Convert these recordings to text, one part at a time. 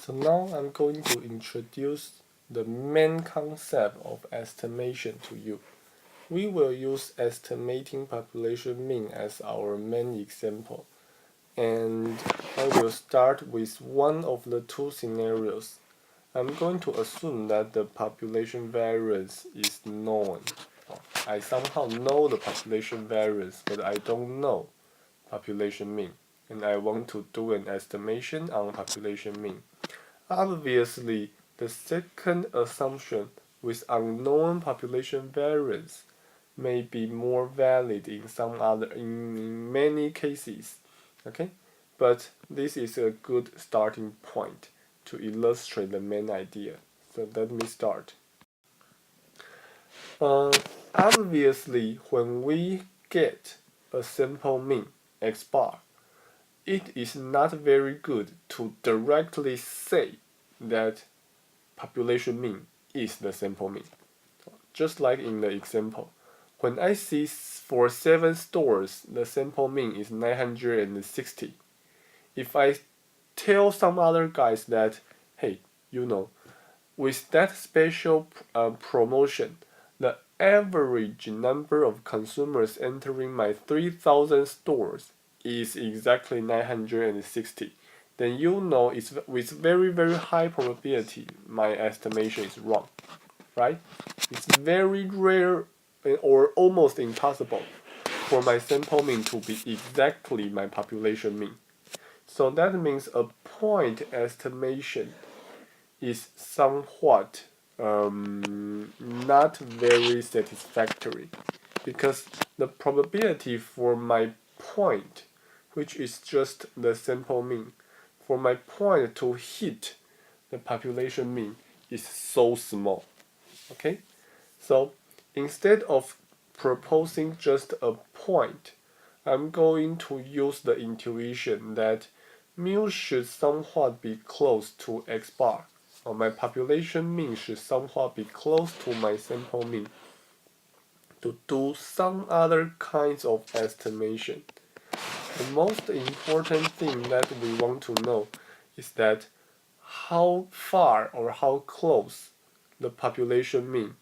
So now I'm going to introduce the main concept of estimation to you. We will use estimating population mean as our main example, and I will start with one of the two scenarios. I'm going to assume that the population variance is known. I somehow know the population variance, but I don't know population mean, and I want to do an estimation on population mean. Obviously, the second assumption with unknown population variance may be more valid in many cases. Okay, but this is a good starting point to illustrate the main idea. So let me start. Obviously, when we get a simple mean x bar, it is not very good to directly say that population mean is the simple mean. Just like in the example, when I see for 7 stores the simple mean is 960, if I tell some other guys that, hey, with that special promotion, the average number of consumers entering my 3,000 stores is exactly 960, then it's with very, very high probability my estimation is wrong, right? It's very rare or almost impossible for my sample mean to be exactly my population mean. So that means a point estimation is somewhat not very satisfactory, because the probability for my point, which is just the simple mean, for my point to hit the population mean is so small. Okay, so instead of proposing just a point, I'm going to use the intuition that mu should somewhat be close to x bar, or my population mean should somewhat be close to my sample mean, to do some other kinds of estimation. The most important thing that we want to know is that how far or how close the population mean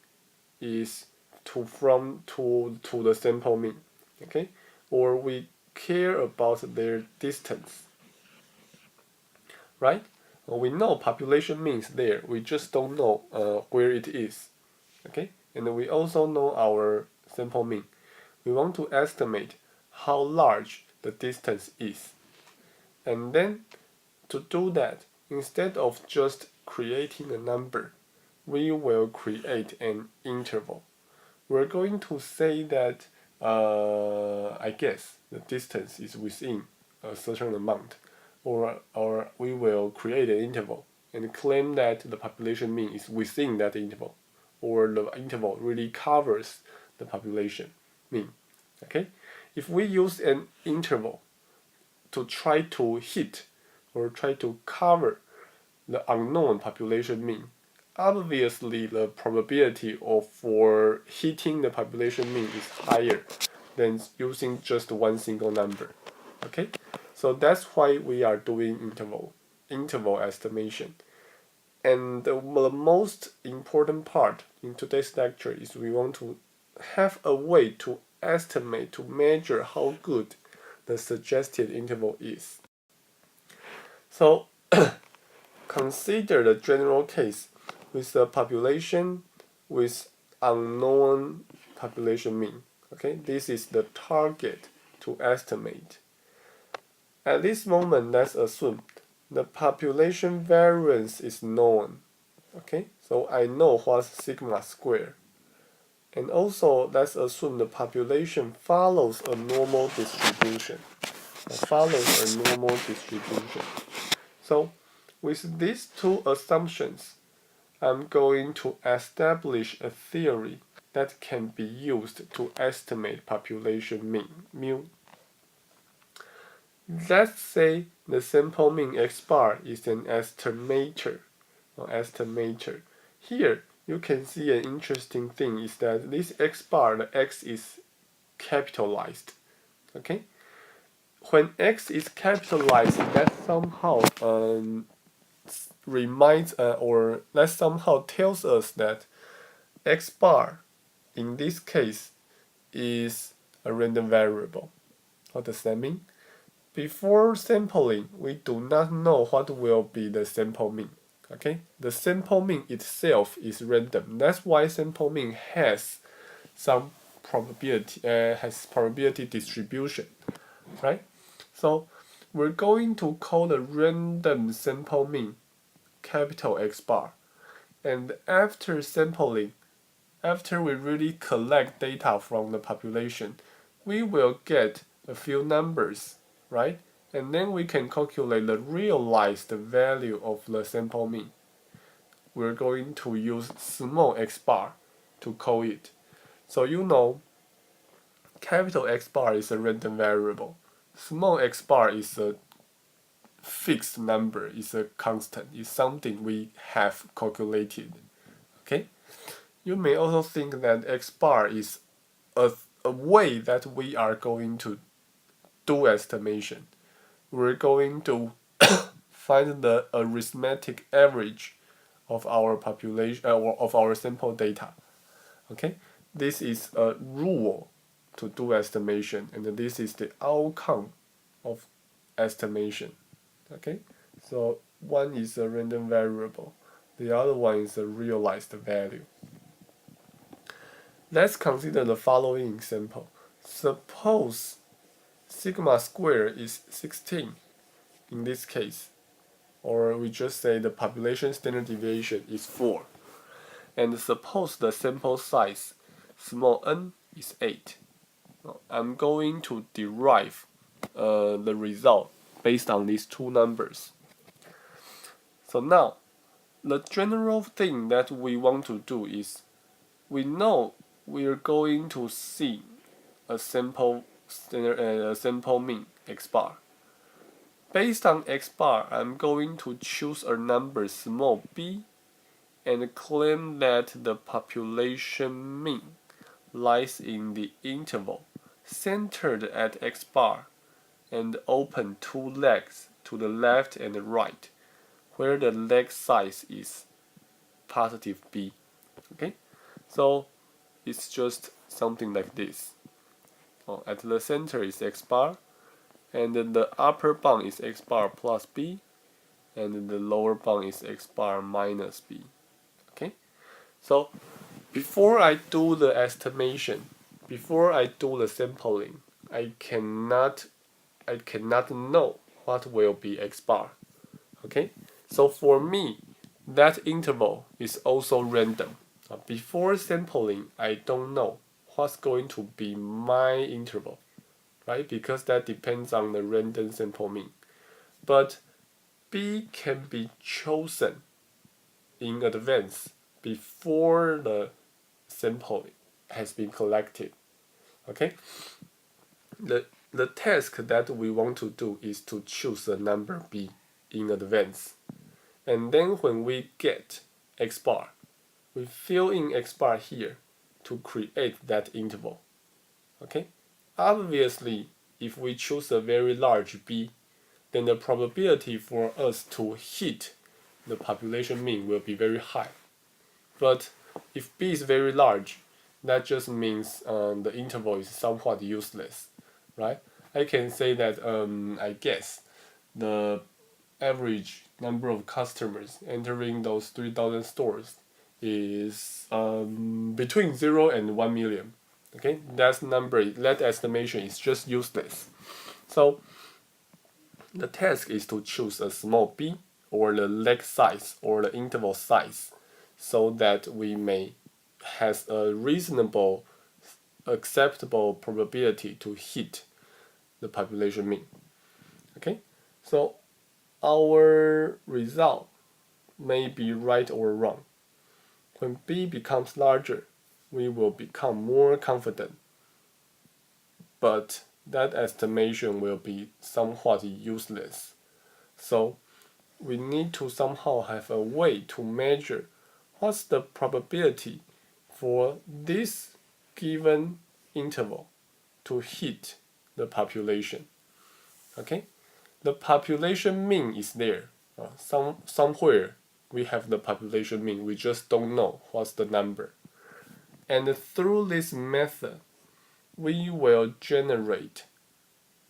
is to the sample mean. Okay, or we care about their distance, right? We know population mean is there, we just don't know where it is. Okay, and we also know our sample mean. We want to estimate how large the distance is, and then to do that, instead of just creating a number, we will create an interval. We're going to say that I guess the distance is within a certain amount, or we will create an interval and claim that the population mean is within that interval, or the interval really covers the population mean. Okay, if we use an interval to try to hit or try to cover the unknown population mean, obviously the probability for hitting the population mean is higher than using just one single number. Okay, so that's why we are doing interval estimation. And the most important part in today's lecture is we want to have a way to estimate, to measure how good the suggested interval is. So consider the general case with a population with unknown population mean. Okay, this is the target to estimate. At this moment, let's assume the population variance is known. Okay, so I know what's sigma square. And also, let's assume the population follows a normal distribution. So, with these two assumptions, I'm going to establish a theory that can be used to estimate population mean, mu. Let's say the sample mean x bar is an estimator. Here, you can see an interesting thing is that this x bar, the x is capitalized. Okay? When x is capitalized, that somehow reminds or that somehow tells us that x bar in this case is a random variable. What does that mean? Before sampling, we do not know what will be the sample mean. Okay, the sample mean itself is random. That's why sample mean has some probability distribution, right? So we're going to call the random sample mean capital X bar, and after sampling, after we really collect data from the population, we will get a few numbers, right? And then we can calculate the realized value of the sample mean. We're going to use small x bar to call it. So you know, capital X bar is a random variable. Small x bar is a fixed number, is a constant, is something we have calculated. Okay? You may also think that x bar is a way that we are going to do estimation. We're going to find the arithmetic average of our population or of our sample data. Okay, this is a rule to do estimation, and this is the outcome of estimation. Okay, so one is a random variable, the other one is a realized value. Let's consider the following example. Suppose sigma square is 16 in this case, or we just say the population standard deviation is 4. And suppose the sample size small n is 8. I'm going to derive the result based on these two numbers. So now, the general thing that we want to do is, we know we're going to see a sample mean x bar. Based on x bar, I'm going to choose a number small b and claim that the population mean lies in the interval centered at x bar and open two legs to the left and the right, where the leg size is positive b. Okay, so it's just something like this. At the center is x bar, and then the upper bound is x bar plus b, and the lower bound is x bar minus b. Okay, so before I do the estimation, before I do the sampling, I cannot know what will be x bar. Okay, so for me, that interval is also random. Before sampling, I don't know what's going to be my interval, right? Because that depends on the random sample mean. But b can be chosen in advance before the sample has been collected. Okay? The task that we want to do is to choose a number b in advance. And then when we get x bar, we fill in x bar here to create that interval. Okay? Obviously, if we choose a very large b, then the probability for us to hit the population mean will be very high. But if b is very large, that just means the interval is somewhat useless, right? I can say that I guess the average number of customers entering those 3,000 stores is between 0 and 1 million. Okay, that estimation is just useless. So the task is to choose a small b, or the leg size, or the interval size, so that we may has a reasonable, acceptable probability to hit the population mean. Okay, so our result may be right or wrong. When b becomes larger, we will become more confident, but that estimation will be somewhat useless. So we need to somehow have a way to measure what's the probability for this given interval to hit the population. Okay, the population mean is there. Somewhere we have the population mean, we just don't know what's the number. And through this method, we will generate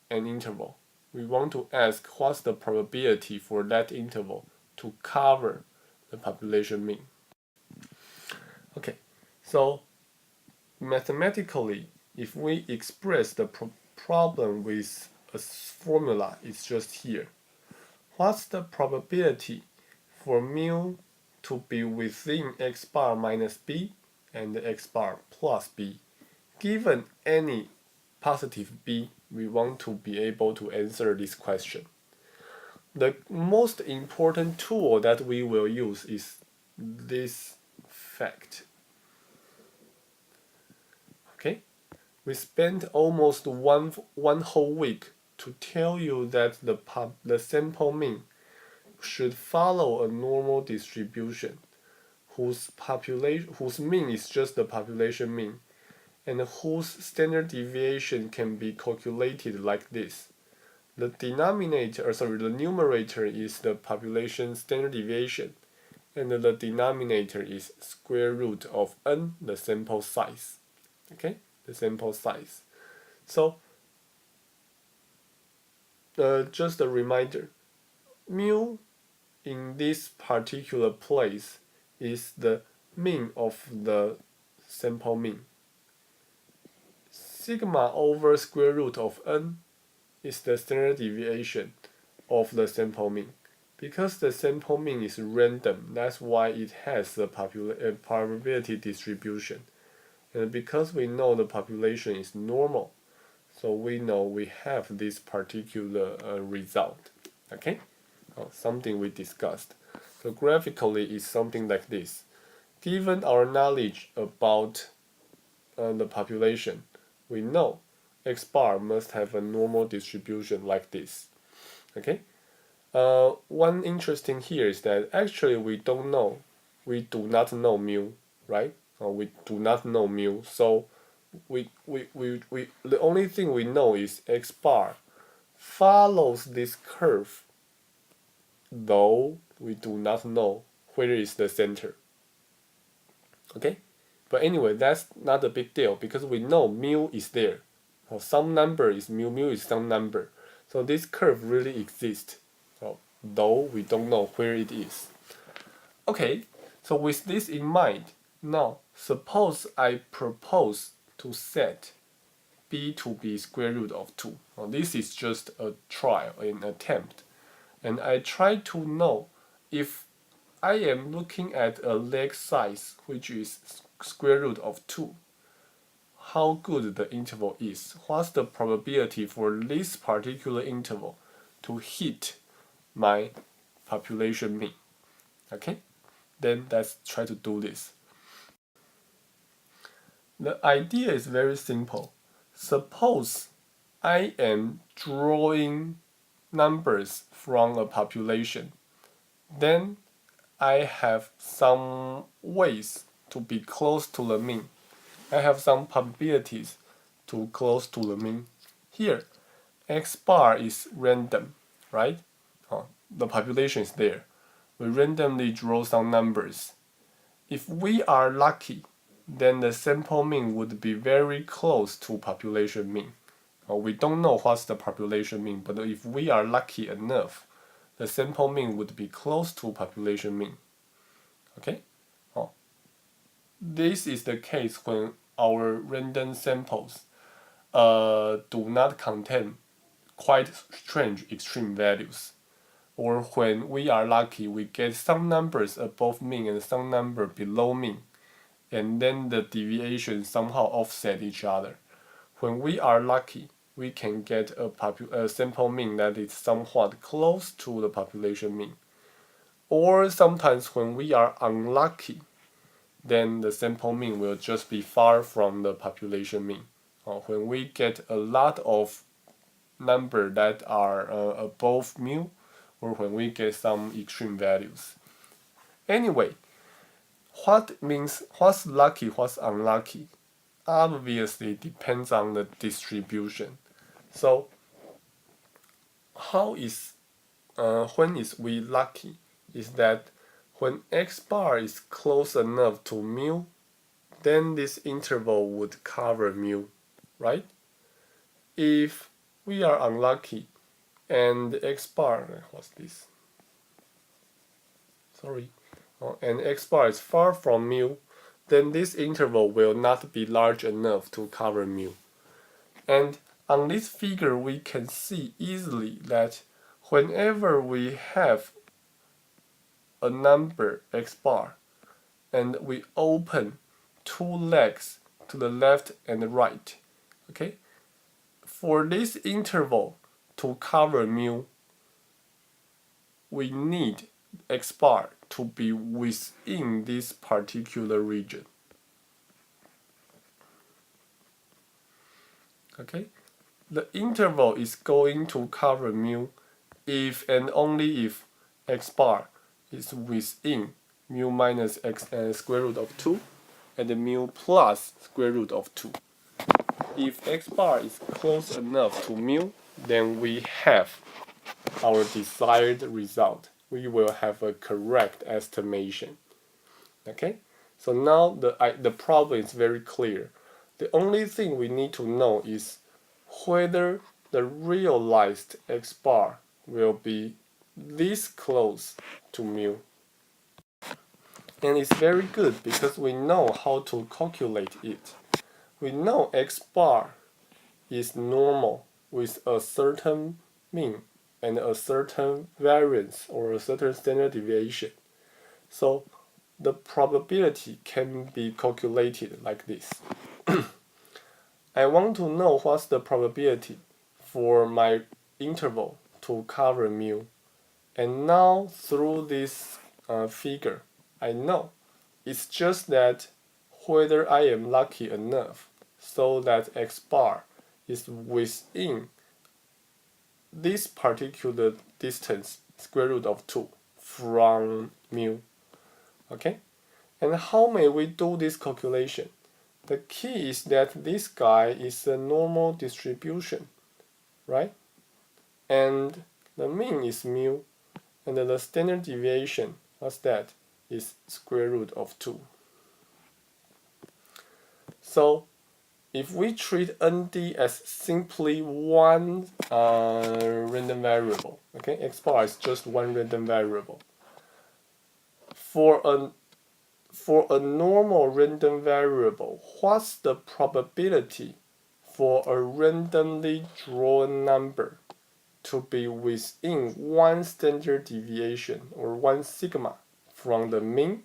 an interval. We want to ask what's the probability for that interval to cover the population mean. Okay, so mathematically, if we express the problem with a formula, it's just here. What's the probability for mu to be within x bar minus b and x bar plus b? Given any positive b, we want to be able to answer this question. The most important tool that we will use is this fact. Okay? We spent almost one whole week to tell you that the sample mean should follow a normal distribution whose mean is just the population mean and whose standard deviation can be calculated like this. The numerator is the population standard deviation, and the denominator is square root of n, the sample size. Okay, the sample size. So, just a reminder, mu in this particular place is the mean of the sample mean. Sigma over square root of n is the standard deviation of the sample mean. Because the sample mean is random, that's why it has a probability distribution. And because we know the population is normal, so we know we have this particular result. Okay? Something we discussed. So graphically, it's something like this. Given our knowledge about the population, we know x bar must have a normal distribution like this. Okay? One interesting here is that actually we do not know mu, right? We do not know mu, so the only thing we know is x bar follows this curve, though we do not know where is the center. Okay? But anyway, that's not a big deal because we know mu is there. Some number is mu, mu is some number. So this curve really exists, though we don't know where it is. Okay, so with this in mind, now suppose I propose to set b to be square root of 2. Now, this is just a trial, an attempt. And I try to know if I am looking at a leg size which is square root of 2, how good the interval is. What's the probability for this particular interval to hit my population mean? Okay? Then let's try to do this. The idea is very simple. Suppose I am drawing numbers from a population. Then I have some ways to be close to the mean. I have some probabilities to close to the mean. Here, x bar is random, right? The population is there. We randomly draw some numbers. If we are lucky, then the sample mean would be very close to population mean. We don't know what's the population mean, but if we are lucky enough, the sample mean would be close to population mean. Okay? This is the case when our random samples do not contain quite strange extreme values. Or when we are lucky, we get some numbers above mean and some number below mean, and then the deviation somehow offset each other. When we are lucky, we can get a sample mean that is somewhat close to the population mean. Or sometimes when we are unlucky, then the sample mean will just be far from the population mean. When we get a lot of numbers that are above mu, or when we get some extreme values. Anyway, what's lucky, what's unlucky, obviously depends on the distribution. So how is when is we lucky is that when x bar is close enough to mu, then this interval would cover mu, right? If we are unlucky and x bar, what's this? Sorry, and x bar is far from mu, then this interval will not be large enough to cover mu. And on this figure, we can see easily that whenever we have a number x bar and we open two legs to the left and the right, okay, for this interval to cover mu, we need x bar to be within this particular region. Okay, the interval is going to cover mu if and only if x bar is within mu minus x square root of 2 and mu plus square root of 2. If x bar is close enough to mu, then we have our desired result. We will have a correct estimation. Okay, so now the problem is very clear. The only thing we need to know is whether the realized x bar will be this close to mu. And it's very good because we know how to calculate it. We know x bar is normal with a certain mean and a certain variance or a certain standard deviation. So the probability can be calculated like this. I want to know what's the probability for my interval to cover mu. And now through this figure, I know it's just that whether I am lucky enough so that x bar is within this particular distance, square root of 2 from mu. Okay? And how may we do this calculation? The key is that this guy is a normal distribution, right? And the mean is mu, and the standard deviation, what's that? Is square root of 2. So if we treat ND as simply one random variable, okay, x bar is just one random variable. For a normal random variable, what's the probability for a randomly drawn number to be within one standard deviation or one sigma from the mean?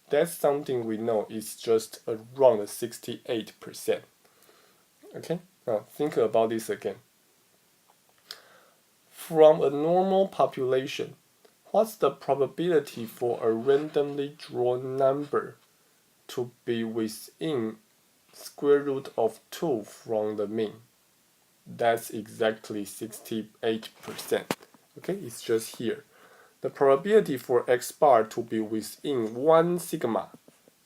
That's something we know is just around 68%. Okay, now think about this again. From a normal population, what's the probability for a randomly drawn number to be within square root of 2 from the mean? That's exactly 68%. Okay, it's just here. The probability for x bar to be within 1 sigma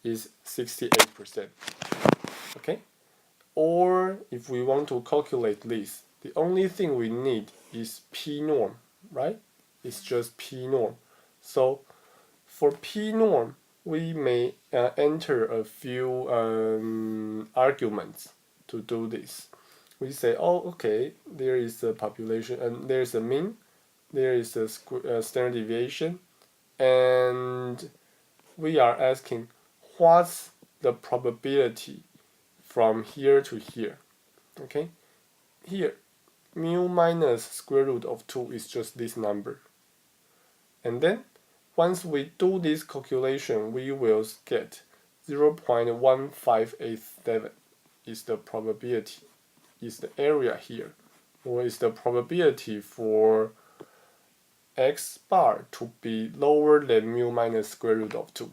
is 68%. Okay? Or if we want to calculate this, the only thing we need is p norm, right? It's just p norm. So for p norm, we may enter a few arguments to do this. We say, oh, okay, there is a population and there's a mean, there is a standard deviation, and we are asking what's the probability from here to here. Okay, here mu minus square root of 2 is just this number, and then once we do this calculation, we will get 0.1587 is the probability, is the area here, or is the probability for x bar to be lower than mu minus square root of 2.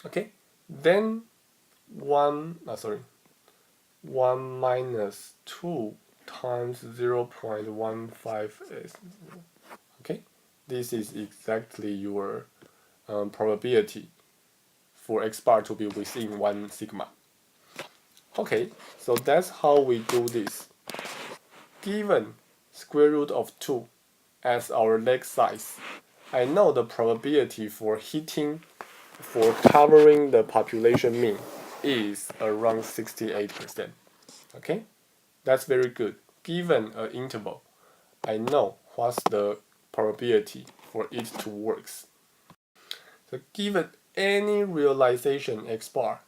Okay, then 1 minus 2 times 0.158. Okay, this is exactly your probability for x bar to be within 1 sigma. Okay, so that's how we do this. Given square root of 2 as our leg size, I know the probability for covering the population mean is around 68%. Okay, that's very good. Given an interval, I know what's the probability for it to work. So given any realization x bar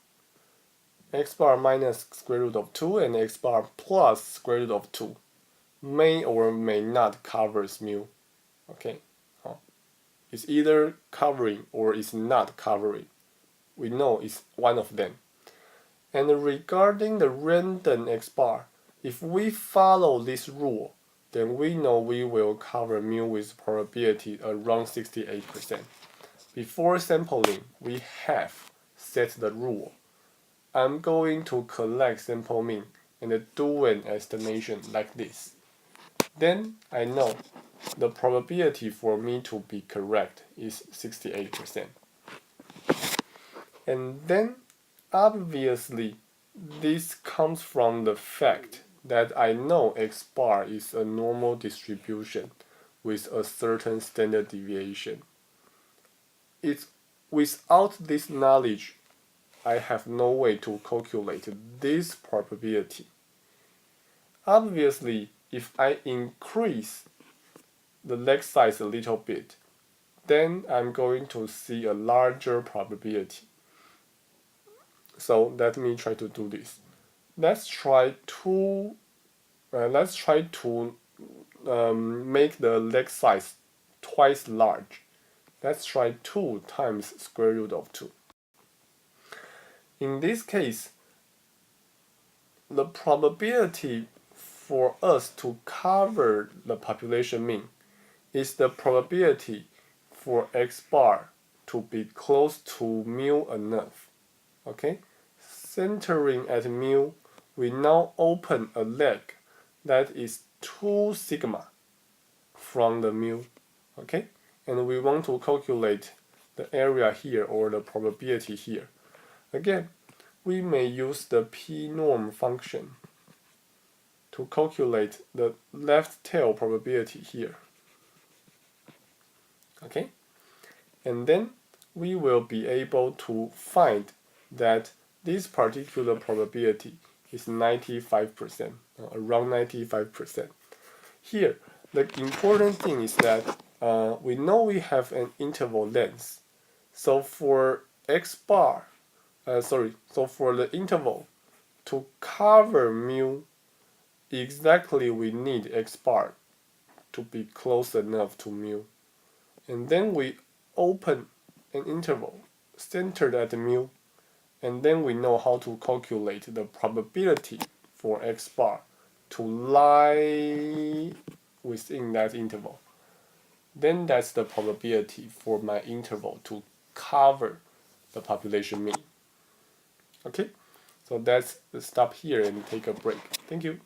minus square root of 2 and x bar plus square root of 2 may or may not covers mu. Okay, it's either covering or it's not covering. We know it's one of them. And regarding the random x bar, if we follow this rule, then we know we will cover mu with probability around 68%. Before sampling, we have set the rule. I'm going to collect sample mean and do an estimation like this. Then I know the probability for me to be correct is 68%. And then obviously this comes from the fact that I know x bar is a normal distribution with a certain standard deviation. It's without this knowledge, I have no way to calculate this probability. Obviously, if I increase the leg size a little bit, then I'm going to see a larger probability. So let me try to do this. Let's try to make the leg size twice large. Let's try 2 times square root of 2. In this case, the probability for us to cover the population mean is the probability for x bar to be close to mu enough. Okay? Centering at mu, we now open a leg that is 2 sigma from the mu. Okay? And we want to calculate the area here or the probability here. Again, we may use the p-norm function to calculate the left tail probability here. Okay? And then we will be able to find that this particular probability is 95%, around 95%. Here, the important thing is that we know we have an interval length. So for x bar, so for the interval to cover mu, exactly we need x bar to be close enough to mu. And then we open an interval centered at mu, and then we know how to calculate the probability for x bar to lie within that interval. Then that's the probability for my interval to cover the population mean. Okay, so let's stop here and take a break. Thank you.